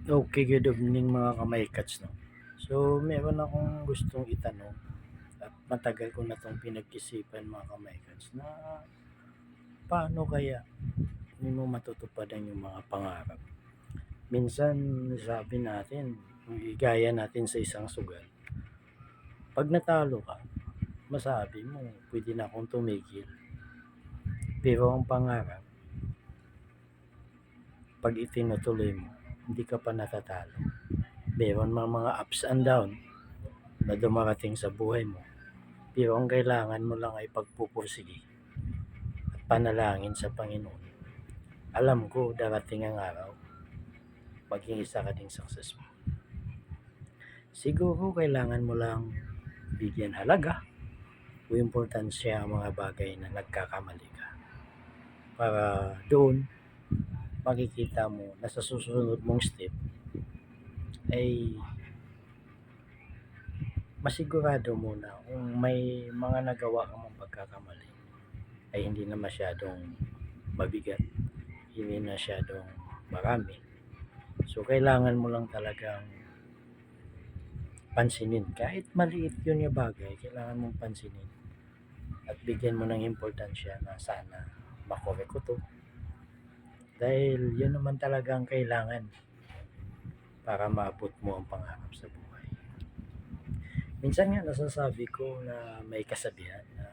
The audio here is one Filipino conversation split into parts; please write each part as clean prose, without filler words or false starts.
Okay, good evening mga kamaykats, no? So, meron akong gustong itanong at matagal ko na 'tong pinag-isipan mga kamaykats na paano kaya hindi mo matutuparan yung mga pangarap? Minsan sabi natin, kung igaya natin sa isang sugal, 'pag natalo ka, masabi mo, pwede na akong tumigil. Pero ang pangarap, 'pag itinutuloy mo, hindi ka pa natatalo. Meron mga ups and down na dumarating sa buhay mo. Pero ang kailangan mo lang ay pagpupursige at panalangin sa Panginoon. Alam ko darating ang araw, maging isa ka ding successful. Siguro kailangan mo lang bigyan halaga o importansya ang mga bagay na nagkakamali ka. Para doon, makikita mo na sa susunod mong step ay masigurado mo na kung may mga nagawa ka mong pagkakamali ay hindi na masyadong mabigat, hindi na masyadong marami. So, kailangan mo lang talagang pansinin. Kahit maliit yun yung bagay, kailangan mong pansinin. At bigyan mo ng importansya na sana makorek ko to. Dahil yun naman talaga ang kailangan para maabot mo ang pangarap sa buhay. Minsan nga nasasabi ko na may kasabihan na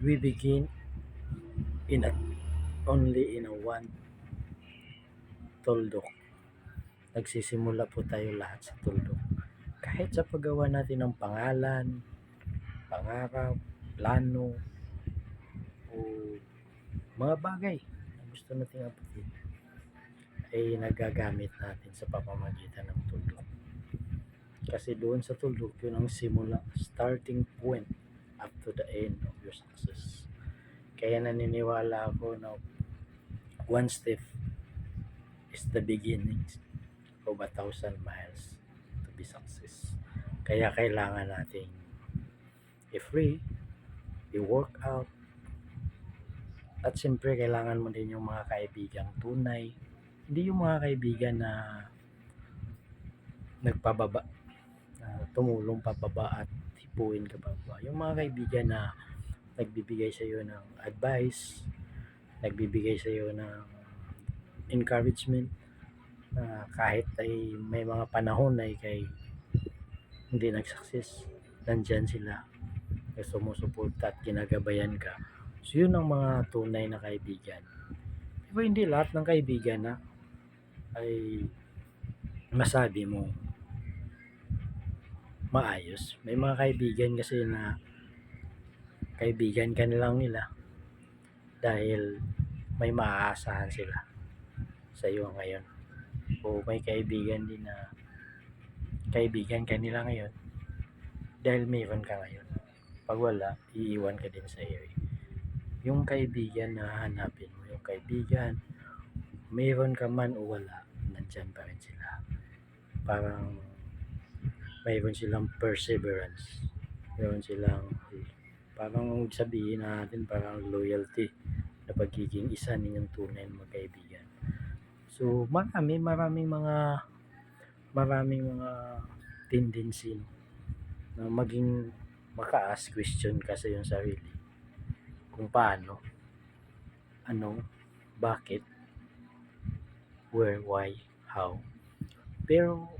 we begin in a, only in a one tuldok. Nagsisimula po tayo lahat sa tuldok. Kahit sa paggawa natin ng pangalan, pangarap, plano, o mga bagay na gusto nating abutin ay nagagamit natin sa pamamagitan ng tuldok. Kasi doon sa tuldok, yun ang simula, starting point up to the end of your success. Kaya naniniwala ako na one step is the beginning of 1,000 miles to be success. Kaya kailangan nating i-free, i-work out, at siyempre kailangan mo din yung mga kaibigang tunay. Hindi yung mga kaibigan na nagpababa, na tumulong pababa at hipuin ka pababa. Yung mga kaibigan na nagbibigay sa iyo ng advice, nagbibigay sa iyo ng encouragement, na kahit ay may mga panahon ay kay hindi nag-success, nandyan sila na sumusuporta at ginagabayan ka. So yun ang mga tunay na kaibigan. Pero hindi lahat ng kaibigan na ay masabi mo maayos. May mga kaibigan kasi na kaibigan ka nilang nila dahil may maaasahan sila sa iyo ngayon. O may kaibigan din na kaibigan ka nila ngayon dahil mayroon ka ngayon. Pag wala, iiwan ka din sa iyo. Yung kaibigan na hanapin mo, yung kaibigan, mayroon ka man o wala, nandyan pa rin sila. Parang mayroon silang perseverance. Mayroon silang, parang sabihin natin, parang loyalty na pagiging isa ninyong tunay na magkaibigan. So, maraming mga tendency na maging maka-ask question ka sa iyong sarili kung paano, ano, bakit, where, why, how. Pero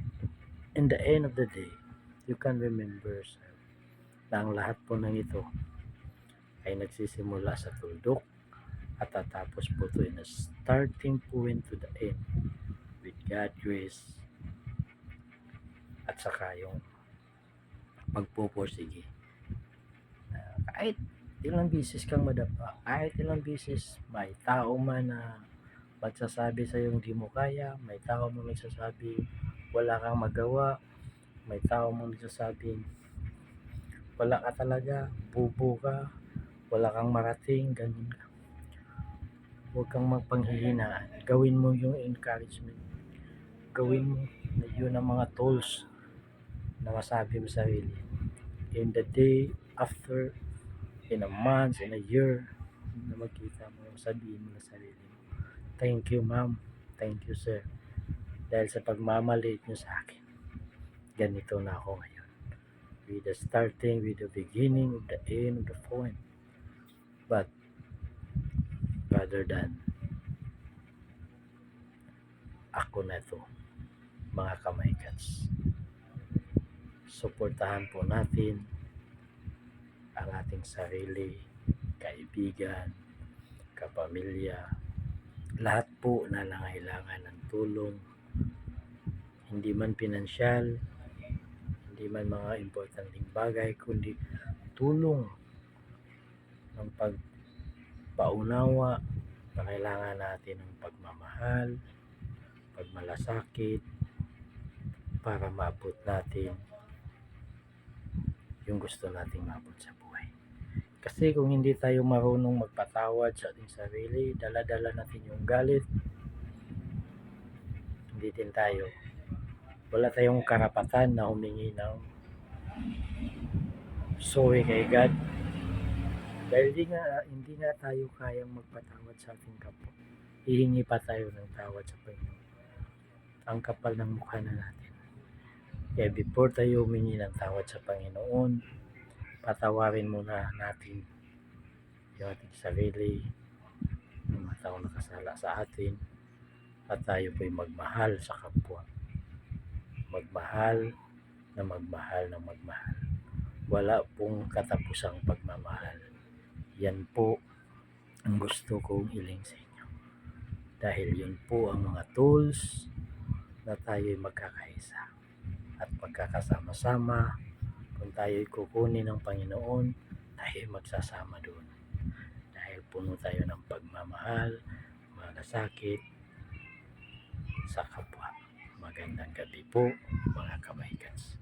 in the end of the day, you can remember yourself na ang lahat po ng ito ay nagsisimula sa tuldok at tatapos po ito in a starting point to the end with God grace at saka yung magpupursige. Kahit ilang bisis kang madapa, kahit ilang bisis may tao man na magsasabi sa iyo hindi mo kaya, may tao man magsasabi wala kang magawa, may tao man nagsasabi wala ka talaga, bubo ka, wala kang marating, ganun ka. Huwag kang magpanghihinaan. Gawin mo yung encouragement. Gawin mo na yun ang mga tools na masabi mo sa sarili. In the day after, in a month, in a year, na magkita mo, sabihin mo sa sarili mo, Thank you, ma'am. Thank you, sir. Dahil sa pagmamaliit nyo sa akin, ganito na ako ngayon. With the starting, with the beginning, with the end, with the point. But, rather than ako na to, mga kamaykats, suportahan po natin ang ating sarili, kaibigan, kapamilya, lahat po na nangailangan ng tulong, hindi man pinansyal, hindi man mga importanteng bagay, kundi tulong ng pagpaunawa na kailangan natin ng pagmamahal, pagmalasakit, para maabot natin yung gusto nating maabot sa buhay. Kasi kung hindi tayo marunong magpatawad sa ating sarili, dala-dala natin yung galit, hindi din tayo, wala tayong karapatan na humingi ng sorry kay God. Dahil hindi nga tayo kayang magpatawad sa ating kapwa. Hihingi pa tayo ng tawad sa Panginoon. Ang kapal ng mukha na natin. Kaya before tayo humingi ng tawad sa Panginoon, patawarin muna natin yung ating sarili, yung mga tao nakasala sa atin, at tayo po'y magmahal sa kapwa. Magmahal na magmahal na magmahal. Wala pong katapusang pagmamahal. Yan po ang gusto kong iling sa inyo. Dahil yun po ang mga tools na tayo'y magkakaisa at magkakasama-sama. Kung tayo'y kukunin ng Panginoon, tayo'y magsasama doon. Dahil puno tayo ng pagmamahal, malasakit sa kapwa. Magandang gabi po, mga kamaykats.